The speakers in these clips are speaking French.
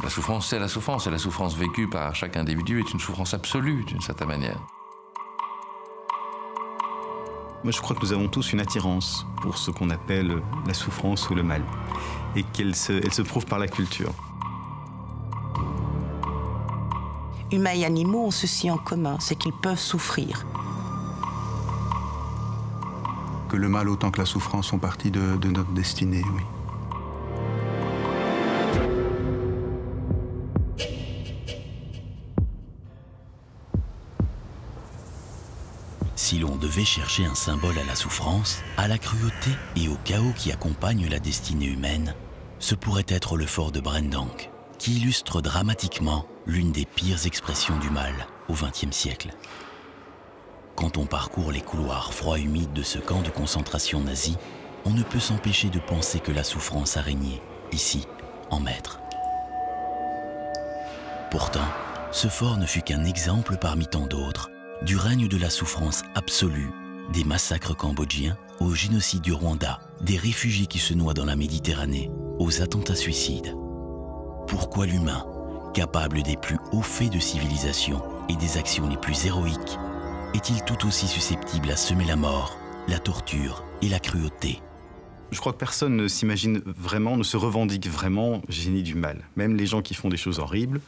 La souffrance, c'est la souffrance, et la souffrance vécue par chaque individu est une souffrance absolue, d'une certaine manière. Moi, je crois que nous avons tous une attirance pour ce qu'on appelle la souffrance ou le mal, et elle se prouve par la culture. Humains et animaux ont ceci en commun, c'est qu'ils peuvent souffrir. Que le mal autant que la souffrance font partie de notre destinée, oui. Si l'on devait chercher un symbole à la souffrance, à la cruauté et au chaos qui accompagnent la destinée humaine, ce pourrait être le fort de Brendank, qui illustre dramatiquement l'une des pires expressions du mal au XXe siècle. Quand on parcourt les couloirs froids humides de ce camp de concentration nazi, on ne peut s'empêcher de penser que la souffrance a régné, ici, en maître. Pourtant, ce fort ne fut qu'un exemple parmi tant d'autres du règne de la souffrance absolue, des massacres cambodgiens au génocide du Rwanda, des réfugiés qui se noient dans la Méditerranée, aux attentats suicides. Pourquoi l'humain, capable des plus hauts faits de civilisation et des actions les plus héroïques, est-il tout aussi susceptible à semer la mort, la torture et la cruauté? Je crois que personne ne s'imagine vraiment, ne se revendique vraiment génie du mal. Même les gens qui font des choses horribles,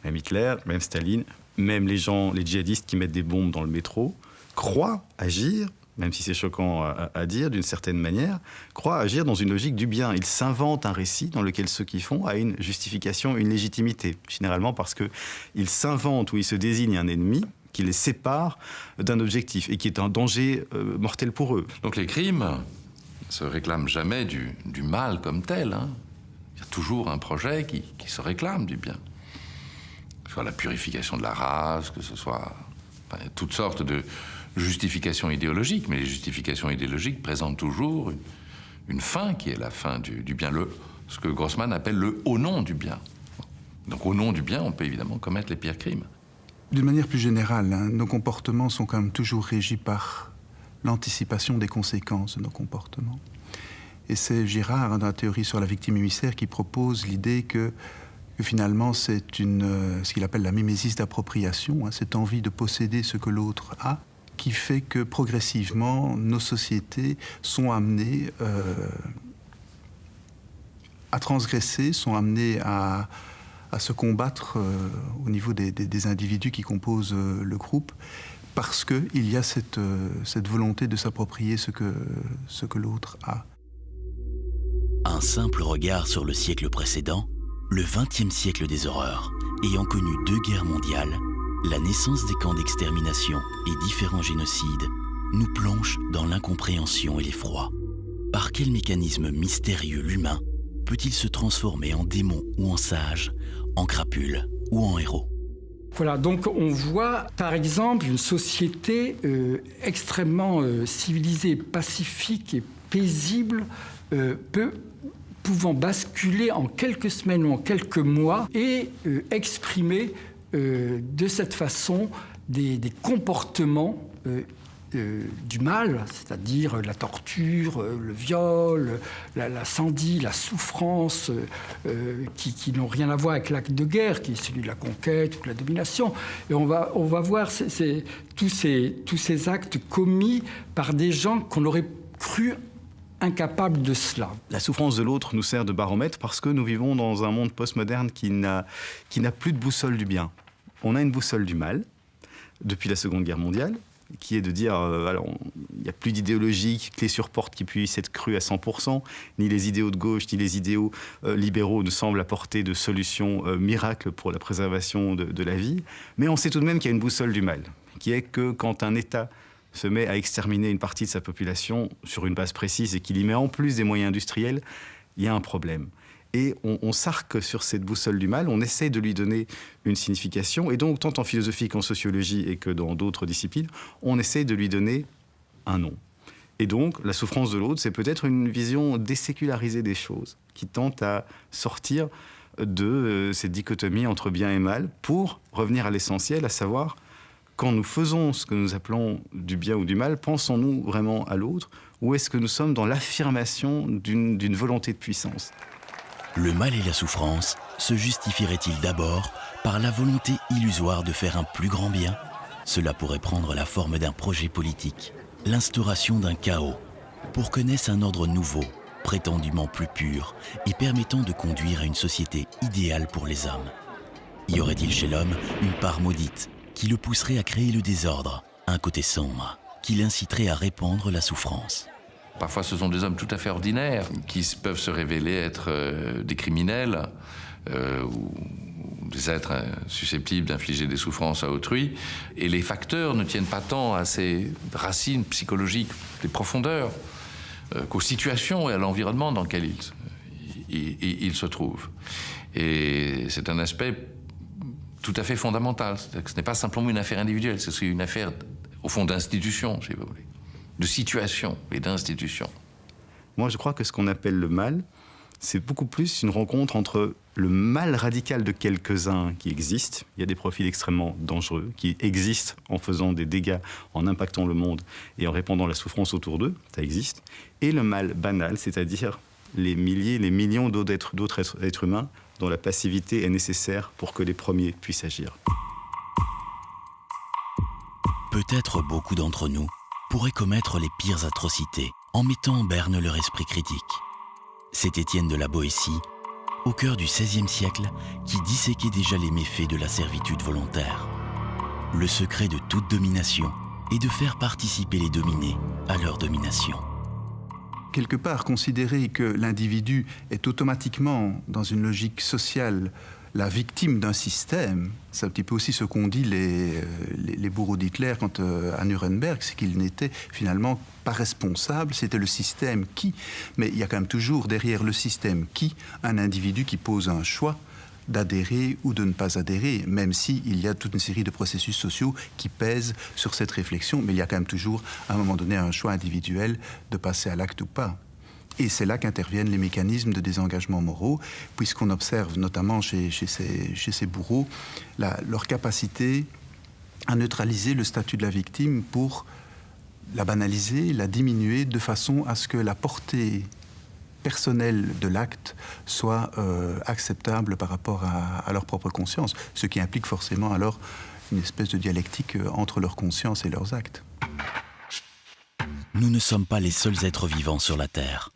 même Hitler, même Staline, même les djihadistes qui mettent des bombes dans le métro, croient agir, même si c'est choquant à dire d'une certaine manière, croient agir dans une logique du bien. Ils s'inventent un récit dans lequel ceux qui font a une justification, une légitimité. Généralement parce qu'ils s'inventent ou ils se désignent un ennemi qui les sépare d'un objectif et qui est un danger mortel pour eux. Donc les crimes ne se réclament jamais du mal comme tel, hein. Il y a toujours un projet qui se réclame du bien. Que ce soit la purification de la race, que ce soit toutes sortes de justifications idéologiques, mais les justifications idéologiques présentent toujours une fin qui est la fin du bien, ce que Grossman appelle le au nom du bien. Donc au nom du bien, on peut évidemment commettre les pires crimes. D'une manière plus générale, hein, nos comportements sont quand même toujours régis par l'anticipation des conséquences de nos comportements. Et c'est Girard, dans la théorie sur la victime émissaire, qui propose l'idée que finalement c'est ce qu'il appelle la mimésis d'appropriation, hein, cette envie de posséder ce que l'autre a, qui fait que progressivement nos sociétés sont amenées à transgresser, sont amenées à se combattre au niveau des individus qui composent le groupe, parce qu'il y a cette volonté de s'approprier ce que l'autre a. Un simple regard sur le siècle précédent, le XXe siècle des horreurs, ayant connu 2 guerres mondiales, la naissance des camps d'extermination et différents génocides, nous plonge dans l'incompréhension et l'effroi. Par quel mécanisme mystérieux l'humain peut-il se transformer en démon ou en sage, en crapule ou en héros? Voilà, donc on voit par exemple une société extrêmement civilisée, pacifique et paisible, pouvant basculer en quelques semaines ou en quelques mois et exprimer de cette façon des comportements du mal, c'est-à-dire la torture, le viol, l'incendie, la souffrance, qui n'ont rien à voir avec l'acte de guerre, qui est celui de la conquête ou de la domination. Et on va voir tous ces actes commis par des gens qu'on aurait cru incapables de cela. La souffrance de l'autre nous sert de baromètre parce que nous vivons dans un monde postmoderne qui n'a plus de boussole du bien. On a une boussole du mal depuis la Seconde Guerre mondiale, qui est de dire, alors, il n'y a plus d'idéologie clé sur porte qui puisse être crue à 100%, ni les idéaux de gauche, ni les idéaux libéraux ne semblent apporter de solutions miracles pour la préservation de la vie. Mais on sait tout de même qu'il y a une boussole du mal, qui est que quand un État se met à exterminer une partie de sa population sur une base précise et qu'il y met en plus des moyens industriels, il y a un problème. Et on s'arque sur cette boussole du mal, on essaie de lui donner une signification, et donc tant en philosophie qu'en sociologie et que dans d'autres disciplines, on essaie de lui donner un nom. Et donc, la souffrance de l'autre, c'est peut-être une vision désécularisée des choses, qui tente à sortir de cette dichotomie entre bien et mal, pour revenir à l'essentiel, à savoir, quand nous faisons ce que nous appelons du bien ou du mal, pensons-nous vraiment à l'autre, ou est-ce que nous sommes dans l'affirmation d'une volonté de puissance ? Le mal et la souffrance se justifierait-il d'abord par la volonté illusoire de faire un plus grand bien? Cela pourrait prendre la forme d'un projet politique, l'instauration d'un chaos, pour que naisse un ordre nouveau, prétendument plus pur et permettant de conduire à une société idéale pour les hommes. Y aurait-il chez l'homme une part maudite qui le pousserait à créer le désordre, un côté sombre qui l'inciterait à répandre la souffrance? Parfois, ce sont des hommes tout à fait ordinaires qui peuvent se révéler être des criminels ou des êtres susceptibles d'infliger des souffrances à autrui. Et les facteurs ne tiennent pas tant à ces racines psychologiques, des profondeurs, qu'aux situations et à l'environnement dans lequel ils se trouvent. Et c'est un aspect tout à fait fondamental. C'est-à-dire que ce n'est pas simplement une affaire individuelle, c'est une affaire, au fond, d'institution, si vous voulez, de situation et d'institution. Moi, je crois que ce qu'on appelle le mal, c'est beaucoup plus une rencontre entre le mal radical de quelques-uns qui existent. Il y a des profils extrêmement dangereux qui existent en faisant des dégâts, en impactant le monde et en répandant la souffrance autour d'eux, ça existe. Et le mal banal, c'est-à-dire les milliers, les millions d'autres êtres humains dont la passivité est nécessaire pour que les premiers puissent agir. Peut-être beaucoup d'entre nous pourraient commettre les pires atrocités en mettant en berne leur esprit critique. C'est Étienne de la Boétie, au cœur du XVIe siècle, qui disséquait déjà les méfaits de la servitude volontaire. Le secret de toute domination est de faire participer les dominés à leur domination. Quelque part, considérer que l'individu est automatiquement, dans une logique sociale, la victime d'un système, c'est un petit peu aussi ce qu'ont dit les bourreaux d'Hitler à Nuremberg, c'est qu'ils n'étaient finalement pas responsables, c'était le système qui. Mais il y a quand même toujours derrière le système qui, un individu qui pose un choix d'adhérer ou de ne pas adhérer, même s'il y a toute une série de processus sociaux qui pèsent sur cette réflexion, mais il y a quand même toujours, à un moment donné, un choix individuel de passer à l'acte ou pas. Et c'est là qu'interviennent les mécanismes de désengagement moraux, puisqu'on observe notamment chez ces bourreaux leur capacité à neutraliser le statut de la victime pour la banaliser, la diminuer, de façon à ce que la portée personnelle de l'acte soit acceptable par rapport à leur propre conscience, ce qui implique forcément alors une espèce de dialectique entre leur conscience et leurs actes. Nous ne sommes pas les seuls êtres vivants sur la Terre.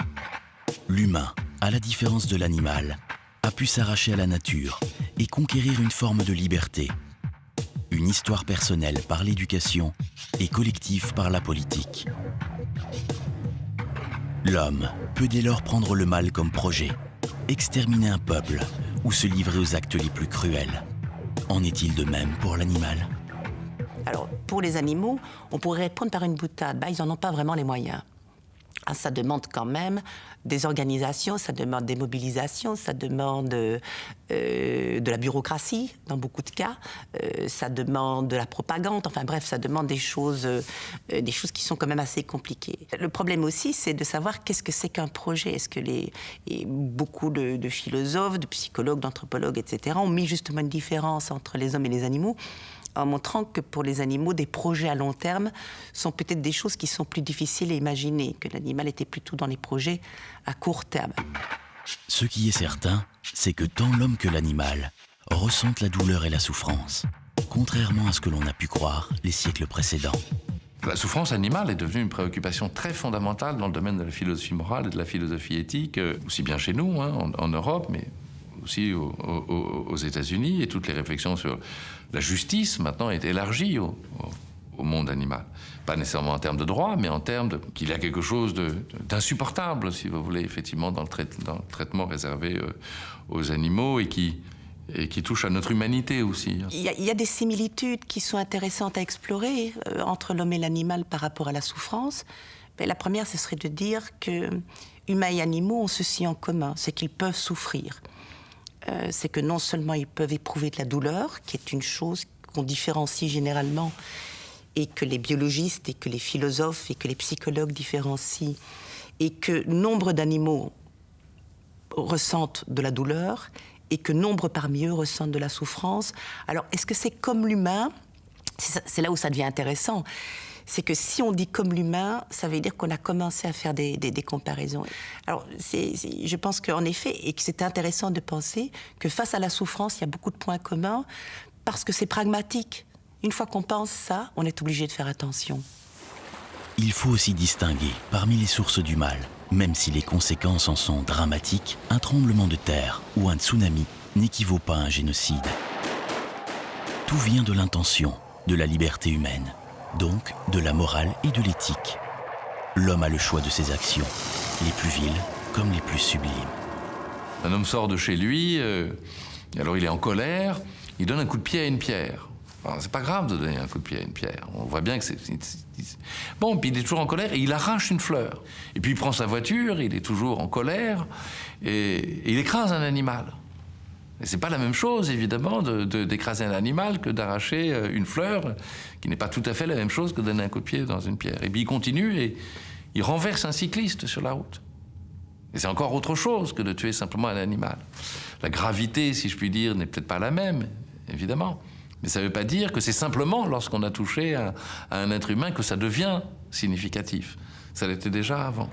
L'humain, à la différence de l'animal, a pu s'arracher à la nature et conquérir une forme de liberté. Une histoire personnelle par l'éducation et collective par la politique. L'homme peut dès lors prendre le mal comme projet, exterminer un peuple ou se livrer aux actes les plus cruels. En est-il de même pour l'animal ? Alors, pour les animaux, on pourrait répondre par une boutade. Ils n'en ont pas vraiment les moyens. Ça demande quand même des organisations, ça demande des mobilisations, ça demande de la bureaucratie, dans beaucoup de cas, ça demande de la propagande, enfin bref, ça demande des choses qui sont quand même assez compliquées. Le problème aussi, c'est de savoir qu'est-ce que c'est qu'un projet. Est-ce que beaucoup de philosophes, de psychologues, d'anthropologues, etc., ont mis justement une différence entre les hommes et les animaux, en montrant que pour les animaux, des projets à long terme sont peut-être des choses qui sont plus difficiles à imaginer, que l'animal était plutôt dans les projets à court terme. Ce qui est certain, c'est que tant l'homme que l'animal ressentent la douleur et la souffrance, contrairement à ce que l'on a pu croire les siècles précédents. La souffrance animale est devenue une préoccupation très fondamentale dans le domaine de la philosophie morale et de la philosophie éthique, aussi bien chez nous, en Europe, mais aussi aux États-Unis, et toutes les réflexions sur la justice maintenant est élargie au monde animal. Pas nécessairement en termes de droit, mais en termes qu'il y a quelque chose d'insupportable, si vous voulez, effectivement, dans le traitement réservé aux animaux et qui touche à notre humanité aussi. Il y a des similitudes qui sont intéressantes à explorer entre l'homme et l'animal par rapport à la souffrance. Mais la première, ce serait de dire que humains et animaux ont ceci en commun, c'est qu'ils peuvent souffrir. C'est que non seulement ils peuvent éprouver de la douleur, qui est une chose qu'on différencie généralement, et que les biologistes, et que les philosophes, et que les psychologues différencient, et que nombre d'animaux ressentent de la douleur, et que nombre parmi eux ressentent de la souffrance. Alors, est-ce que c'est comme l'humain ? C'est là où ça devient intéressant. c'est que si on dit comme l'humain, ça veut dire qu'on a commencé à faire des comparaisons. Alors, je pense qu'en effet, et que c'est intéressant de penser que face à la souffrance, il y a beaucoup de points communs, parce que c'est pragmatique. Une fois qu'on pense ça, on est obligé de faire attention. Il faut aussi distinguer, parmi les sources du mal, même si les conséquences en sont dramatiques, un tremblement de terre ou un tsunami n'équivaut pas à un génocide. Tout vient de l'intention, de la liberté humaine, donc de la morale et de l'éthique. L'homme a le choix de ses actions, les plus viles comme les plus sublimes. Un homme sort de chez lui, alors il est en colère, il donne un coup de pied à une pierre. Alors, c'est pas grave de donner un coup de pied à une pierre. On voit bien que c'est... Bon, puis il est toujours en colère et il arrache une fleur. Et puis il prend sa voiture, il est toujours en colère et il écrase un animal. Et c'est pas la même chose, évidemment, d'écraser un animal que d'arracher une fleur, qui n'est pas tout à fait la même chose que de donner un coup de pied dans une pierre. Et puis il continue et il renverse un cycliste sur la route. Et c'est encore autre chose que de tuer simplement un animal. La gravité, si je puis dire, n'est peut-être pas la même, évidemment. Mais ça ne veut pas dire que c'est simplement lorsqu'on a touché à un être humain que ça devient significatif. Ça l'était déjà avant.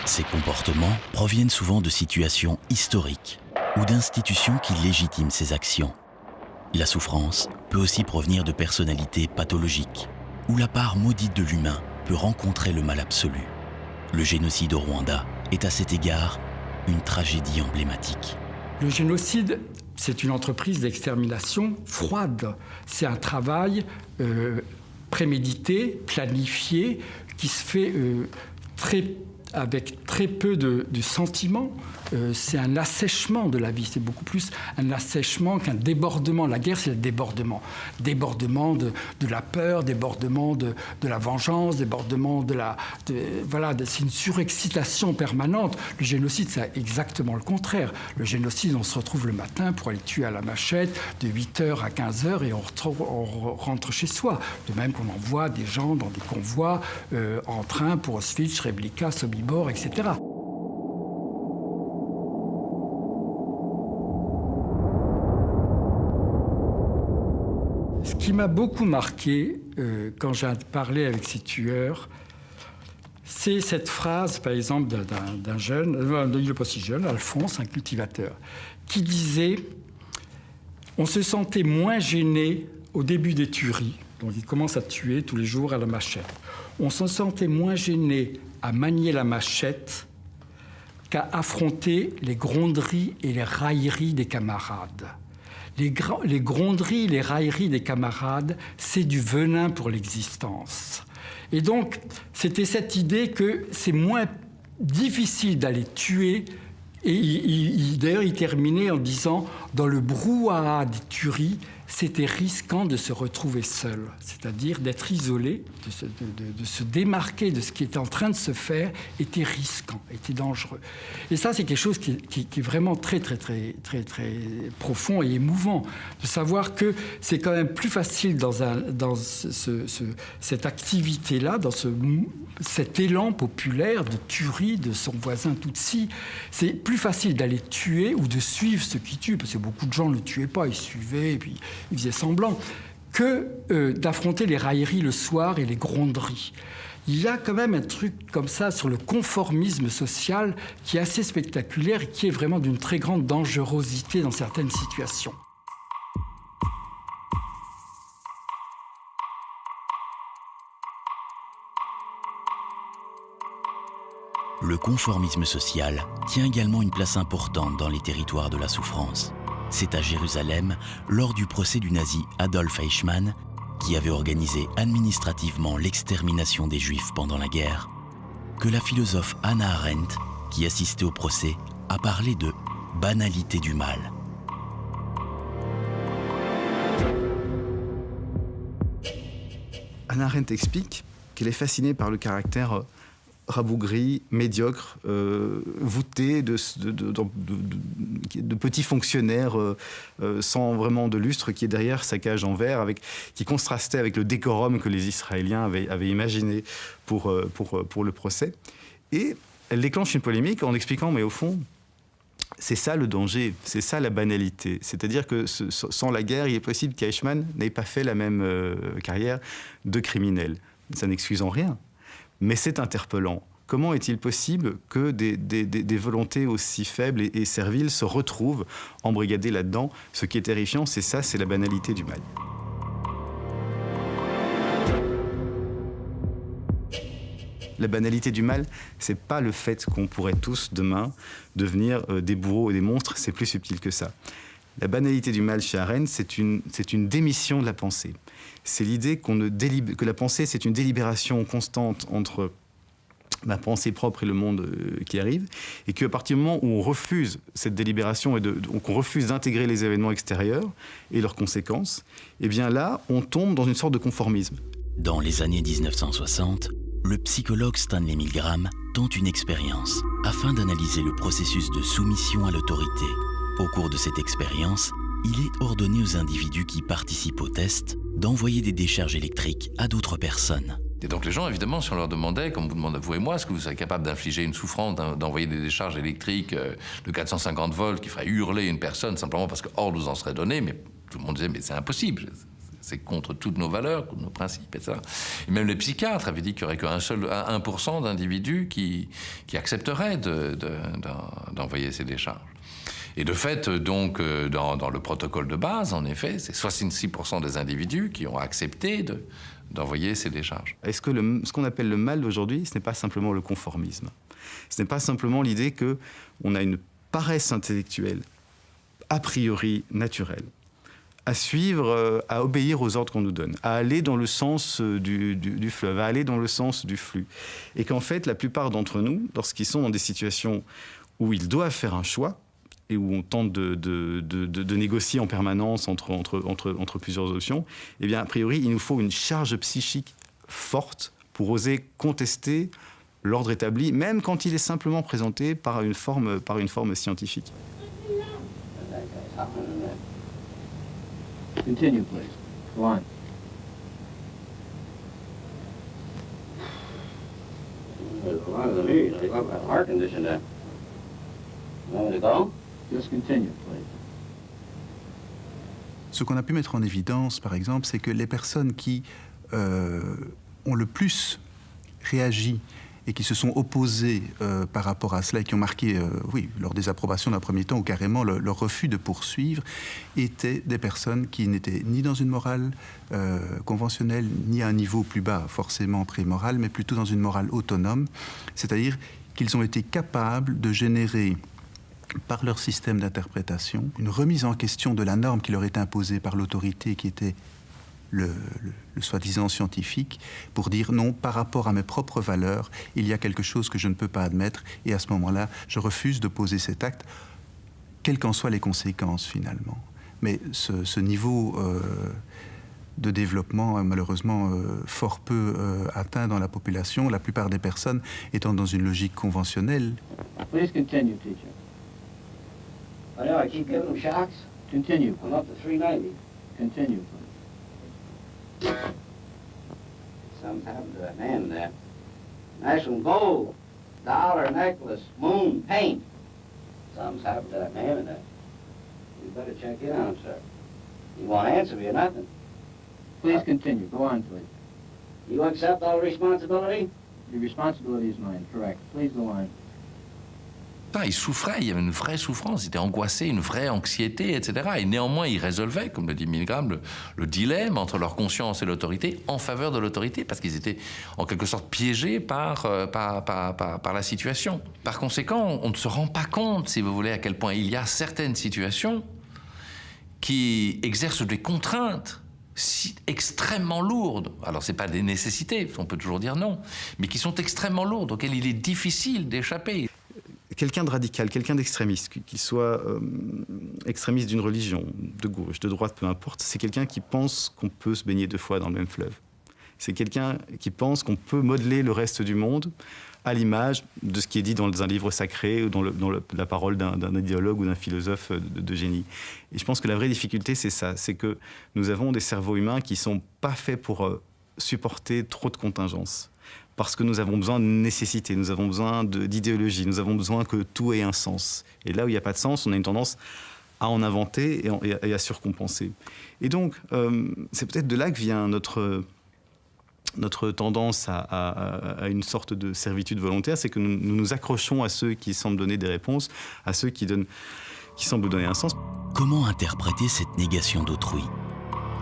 Ces comportements proviennent souvent de situations historiques ou d'institutions qui légitiment ces actions. La souffrance peut aussi provenir de personnalités pathologiques, où la part maudite de l'humain peut rencontrer le mal absolu. Le génocide au Rwanda est à cet égard une tragédie emblématique. Le génocide, c'est une entreprise d'extermination froide. C'est un travail prémédité, planifié, qui se fait avec très peu de sentiments. C'est un assèchement de la vie. C'est beaucoup plus un assèchement qu'un débordement. La guerre, c'est le débordement. Débordement de la peur, débordement de la vengeance, débordement c'est une surexcitation permanente. Le génocide, c'est exactement le contraire. Le génocide, on se retrouve le matin pour aller tuer à la machette de 8h à 15h et on rentre chez soi. De même qu'on envoie des gens dans des convois en train pour Auschwitz, Srebrenica, Sobibor, etc. Ce qui m'a beaucoup marqué quand j'ai parlé avec ces tueurs, c'est cette phrase, par exemple, d'un jeune, il n'est pas si jeune, Alphonse, un cultivateur, qui disait « On se sentait moins gêné au début des tueries ». Donc il commence à tuer tous les jours à la machette. On se sentait moins gêné à manier la machette qu'à affronter les gronderies et les railleries des camarades. Les gronderies, les railleries des camarades, c'est du venin pour l'existence. Et donc, c'était cette idée que c'est moins difficile d'aller tuer. Et d'ailleurs, il terminait en disant « Dans le brouhaha des tueries, c'était risquant de se retrouver seul, c'est-à-dire d'être isolé, de se démarquer de ce qui était en train de se faire, était risquant, était dangereux. » Et ça, c'est quelque chose qui est vraiment très, très, très, très, très profond et émouvant, de savoir que c'est quand même plus facile dans cette activité-là, dans cet élan populaire de tuerie de son voisin Tutsi, c'est plus facile d'aller tuer ou de suivre ceux qui tuent, parce que beaucoup de gens ne le tuaient pas, ils suivaient, et puis ils faisaient semblant, que d'affronter les railleries le soir et les gronderies. Il y a quand même un truc comme ça sur le conformisme social qui est assez spectaculaire et qui est vraiment d'une très grande dangerosité dans certaines situations. Le conformisme social tient également une place importante dans les territoires de la souffrance. C'est à Jérusalem, lors du procès du nazi Adolf Eichmann, qui avait organisé administrativement l'extermination des Juifs pendant la guerre, que la philosophe Hannah Arendt, qui assistait au procès, a parlé de banalité du mal. Hannah Arendt explique qu'elle est fascinée par le caractère rabougri, médiocre, voûté de petits fonctionnaires sans vraiment de lustre qui est derrière sa cage en verre, qui contrastait avec le décorum que les Israéliens avaient imaginé pour le procès. Et elle déclenche une polémique en expliquant, mais au fond, C'est ça le danger, c'est ça la banalité. C'est-à-dire que sans la guerre, il est possible qu'Eichmann n'ait pas fait la même carrière de criminel. Ça n'excuse en rien, mais c'est interpellant. Comment est-il possible que des volontés aussi faibles et serviles se retrouvent embrigadées là-dedans? Ce qui est terrifiant, c'est ça, c'est la banalité du mal. La banalité du mal, c'est pas le fait qu'on pourrait tous demain devenir des bourreaux et des monstres, c'est plus subtil que ça. La banalité du mal chez Arendt, c'est une démission de la pensée. C'est l'idée que la pensée, c'est une délibération constante entre ma pensée propre et le monde qui arrive, et qu'à partir du moment où on refuse cette délibération et qu'on refuse d'intégrer les événements extérieurs et leurs conséquences, eh bien là, on tombe dans une sorte de conformisme. Dans les années 1960, le psychologue Stanley Milgram tente une expérience afin d'analyser le processus de soumission à l'autorité. Au cours de cette expérience, il est ordonné aux individus qui participent au test d'envoyer des décharges électriques à d'autres personnes. Et donc les gens, évidemment, si on leur demandait, comme vous demandez vous et moi, est-ce que vous serez capable d'infliger une souffrance, d'envoyer des décharges électriques de 450 volts qui feraient hurler une personne simplement parce que ordre nous en serait donné, mais tout le monde disait mais c'est impossible. C'est contre toutes nos valeurs, contre nos principes, etc. Et même les psychiatres avaient dit qu'il n'y aurait qu'un seul 1% d'individus qui accepteraient d'envoyer ces décharges. Et de fait, donc, dans le protocole de base, en effet, c'est 66% des individus qui ont accepté d'envoyer ces décharges. Est-ce que ce qu'on appelle le mal d'aujourd'hui, ce n'est pas simplement le conformisme? Ce n'est pas simplement l'idée qu'on a une paresse intellectuelle, a priori naturelle, à suivre, à obéir aux ordres qu'on nous donne, à aller dans le sens du fleuve, à aller dans le sens du flux. Et qu'en fait, la plupart d'entre nous, lorsqu'ils sont dans des situations où ils doivent faire un choix, et où on tente de négocier en permanence entre plusieurs options, eh bien, a priori, il nous faut une charge psychique forte pour oser contester l'ordre établi, même quand il est simplement présenté par une forme scientifique. Continue, please. Go on. There's a lot of them here. They got a heart condition there. You want me to go? Just continue, please. Ce qu'on a pu mettre en évidence, par exemple, c'est que les personnes qui ont le plus réagi et qui se sont opposées par rapport à cela et qui ont marqué, leur désapprobation d'un premier temps ou carrément leur refus de poursuivre, étaient des personnes qui n'étaient ni dans une morale conventionnelle, ni à un niveau plus bas, forcément pré-morale, mais plutôt dans une morale autonome, c'est-à-dire qu'ils ont été capables de générer par leur système d'interprétation une remise en question de la norme qui leur est imposée par l'autorité qui était le soi-disant scientifique, pour dire non, par rapport à mes propres valeurs, il y a quelque chose que je ne peux pas admettre, et à ce moment-là, je refuse de poser cet acte, quelles qu'en soient les conséquences finalement. Mais ce niveau de développement, malheureusement, fort peu atteint dans la population, la plupart des personnes étant dans une logique conventionnelle. Please continue, teacher. I know, I keep giving them shocks. Continue, I'm please. up to 390. Continue, please. Something's happened to that man in there. Nice one, gold, dollar necklace, moon, paint. Something's happened to that man in there. You better check in on him, sir. He won't answer me or nothing. Please continue. Go on, please. You accept all responsibility? The responsibility is mine, correct. Please go on. Il souffrait, il y avait une vraie souffrance, il était angoissé, une vraie anxiété, etc. Et néanmoins, il résolvait, comme le dit Milgram, le dilemme entre leur conscience et l'autorité en faveur de l'autorité, parce qu'ils étaient en quelque sorte piégés par la situation. Par conséquent, on ne se rend pas compte, si vous voulez, à quel point il y a certaines situations qui exercent des contraintes extrêmement lourdes. Alors, ce n'est pas des nécessités, on peut toujours dire non, mais qui sont extrêmement lourdes, auxquelles il est difficile d'échapper. Quelqu'un de radical, quelqu'un d'extrémiste, qu'il soit extrémiste d'une religion, de gauche, de droite, peu importe, c'est quelqu'un qui pense qu'on peut se baigner 2 fois dans le même fleuve. C'est quelqu'un qui pense qu'on peut modeler le reste du monde à l'image de ce qui est dit dans un livre sacré ou dans la parole d'un idéologue ou d'un philosophe de génie. Et je pense que la vraie difficulté, c'est ça, c'est que nous avons des cerveaux humains qui ne sont pas faits pour supporter trop de contingences. parce que nous avons besoin de nécessité, nous avons besoin d'idéologie, nous avons besoin que tout ait un sens. Et là où il n'y a pas de sens, on a une tendance à en inventer et à surcompenser. Et donc, c'est peut-être de là que vient notre tendance à une sorte de servitude volontaire, c'est que nous nous accrochons à ceux qui semblent donner des réponses, à ceux qui semblent donner un sens. Comment interpréter cette négation d'autrui ?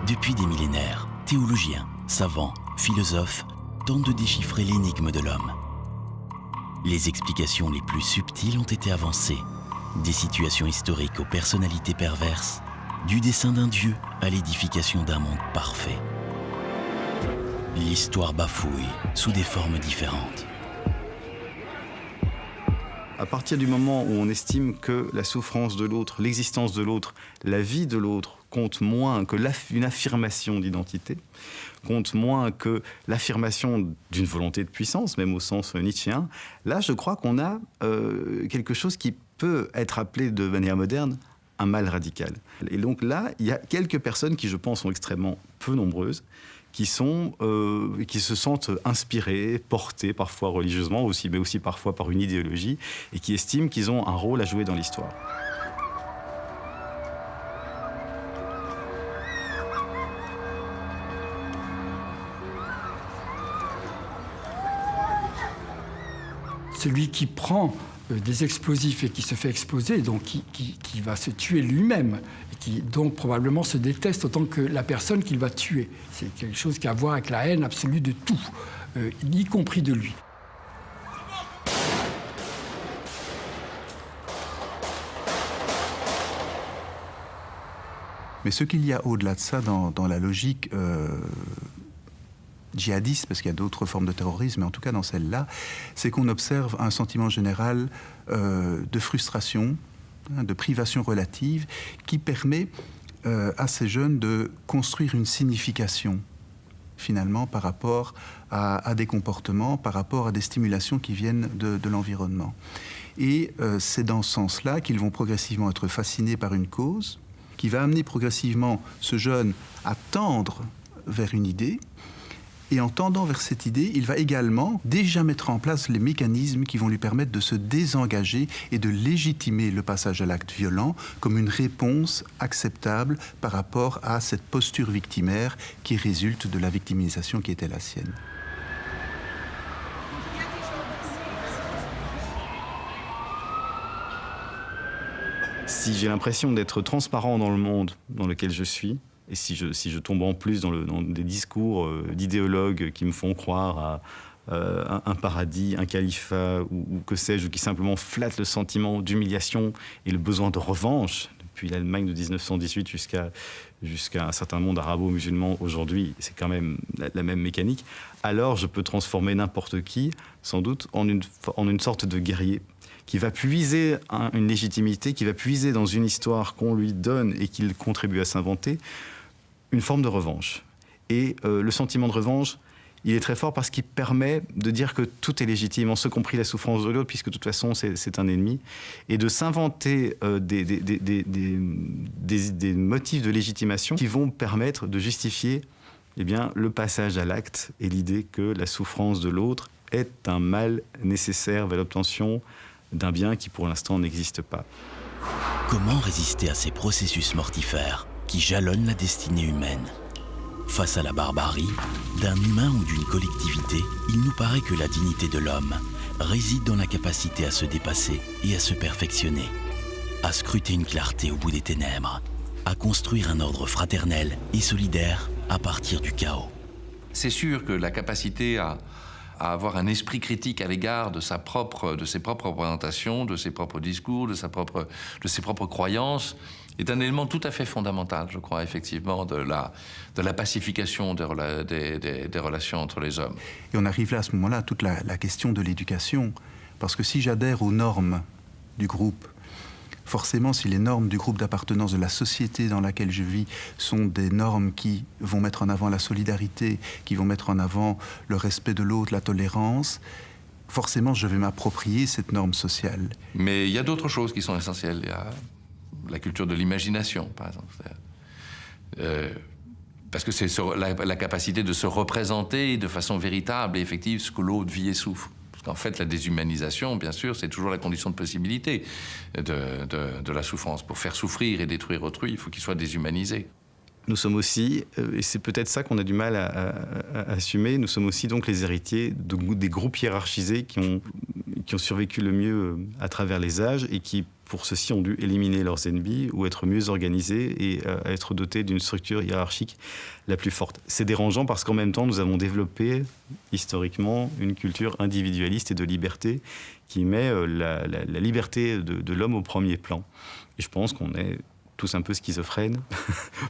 Depuis des millénaires, théologiens, savants, philosophes tentent de déchiffrer l'énigme de l'homme. Les explications les plus subtiles ont été avancées. Des situations historiques aux personnalités perverses, du dessein d'un Dieu à l'édification d'un monde parfait. L'histoire bafouille sous des formes différentes. À partir du moment où on estime que la souffrance de l'autre, l'existence de l'autre, la vie de l'autre compte moins que une affirmation d'identité, compte moins que l'affirmation d'une volonté de puissance, même au sens nietzschéen, là je crois qu'on a quelque chose qui peut être appelé de manière moderne un mal radical. Et donc là, il y a quelques personnes qui, je pense, sont extrêmement peu nombreuses, qui se sentent inspirés, portés parfois religieusement aussi, mais aussi parfois par une idéologie, et qui estiment qu'ils ont un rôle à jouer dans l'histoire. Celui qui prend des explosifs et qui se fait exploser, donc qui va se tuer lui-même, et qui donc probablement se déteste autant que la personne qu'il va tuer. C'est quelque chose qui a à voir avec la haine absolue de tout, y compris de lui. Mais ce qu'il y a au-delà de ça dans la logique djihadiste, parce qu'il y a d'autres formes de terrorisme, mais en tout cas dans celle-là, c'est qu'on observe un sentiment général de frustration, de privation relative, qui permet à ces jeunes de construire une signification, finalement, par rapport à des comportements, par rapport à des stimulations qui viennent de l'environnement. Et c'est dans ce sens-là qu'ils vont progressivement être fascinés par une cause, qui va amener progressivement ce jeune à tendre vers une idée. Et en tendant vers cette idée, il va également déjà mettre en place les mécanismes qui vont lui permettre de se désengager et de légitimer le passage à l'acte violent comme une réponse acceptable par rapport à cette posture victimaire qui résulte de la victimisation qui était la sienne. Si j'ai l'impression d'être transparent dans le monde dans lequel je suis, et si je tombe en plus dans des discours d'idéologues qui me font croire à un paradis, un califat, ou que sais-je, qui simplement flattent le sentiment d'humiliation et le besoin de revanche, depuis l'Allemagne de 1918 jusqu'à un certain monde arabo-musulman aujourd'hui, c'est quand même la même mécanique, alors je peux transformer n'importe qui, sans doute, en une sorte de guerrier qui va puiser une légitimité, qui va puiser dans une histoire qu'on lui donne et qu'il contribue à s'inventer, une forme de revanche. Et le sentiment de revanche, il est très fort parce qu'il permet de dire que tout est légitime, en ce compris la souffrance de l'autre, puisque de toute façon c'est un ennemi, et de s'inventer des motifs de légitimation qui vont permettre de justifier le passage à l'acte et l'idée que la souffrance de l'autre est un mal nécessaire vers l'obtention d'un bien qui pour l'instant n'existe pas. Comment résister à ces processus mortifères qui jalonnent la destinée humaine ? Face à la barbarie, d'un humain ou d'une collectivité, il nous paraît que la dignité de l'homme réside dans la capacité à se dépasser et à se perfectionner, à scruter une clarté au bout des ténèbres, à construire un ordre fraternel et solidaire à partir du chaos. C'est sûr que la capacité à avoir un esprit critique à l'égard de ses propres représentations, de ses propres discours, de ses propres croyances, est un élément tout à fait fondamental, je crois, effectivement, de la pacification des relations entre les hommes. Et on arrive là, à ce moment-là, à toute la question de l'éducation. Parce que si j'adhère aux normes du groupe, forcément, si les normes du groupe d'appartenance de la société dans laquelle je vis sont des normes qui vont mettre en avant la solidarité, qui vont mettre en avant le respect de l'autre, la tolérance, forcément, je vais m'approprier cette norme sociale. Mais il y a d'autres choses qui sont essentielles. Il y a la culture de l'imagination, par exemple. Parce que c'est la capacité de se représenter de façon véritable et effective ce que l'autre vit et souffre. Parce qu'en fait, la déshumanisation, bien sûr, c'est toujours la condition de possibilité de la souffrance. Pour faire souffrir et détruire autrui, il faut qu'il soit déshumanisé. Nous sommes aussi, et c'est peut-être ça qu'on a du mal à assumer, nous sommes aussi donc les héritiers des groupes hiérarchisés qui ont survécu le mieux à travers les âges et qui, pour ceci, ont dû éliminer leurs ennemis ou être mieux organisés et être dotés d'une structure hiérarchique la plus forte. C'est dérangeant parce qu'en même temps, nous avons développé historiquement une culture individualiste et de liberté qui met la liberté de l'homme au premier plan. Et je pense qu'on est tous un peu schizophrènes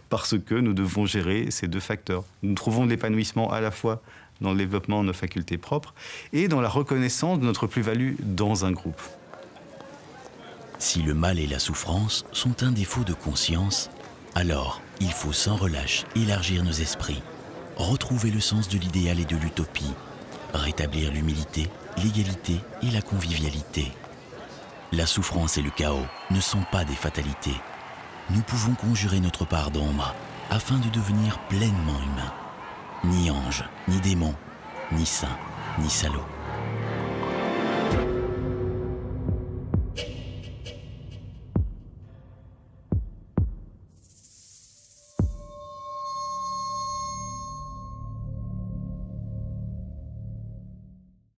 parce que nous devons gérer ces deux facteurs. Nous trouvons de l'épanouissement à la fois dans le développement de nos facultés propres et dans la reconnaissance de notre plus-value dans un groupe. Si le mal et la souffrance sont un défaut de conscience, alors il faut sans relâche élargir nos esprits, retrouver le sens de l'idéal et de l'utopie, rétablir l'humilité, l'égalité et la convivialité. La souffrance et le chaos ne sont pas des fatalités. Nous pouvons conjurer notre part d'ombre afin de devenir pleinement humains. Ni ange, ni démon, ni saint, ni salaud.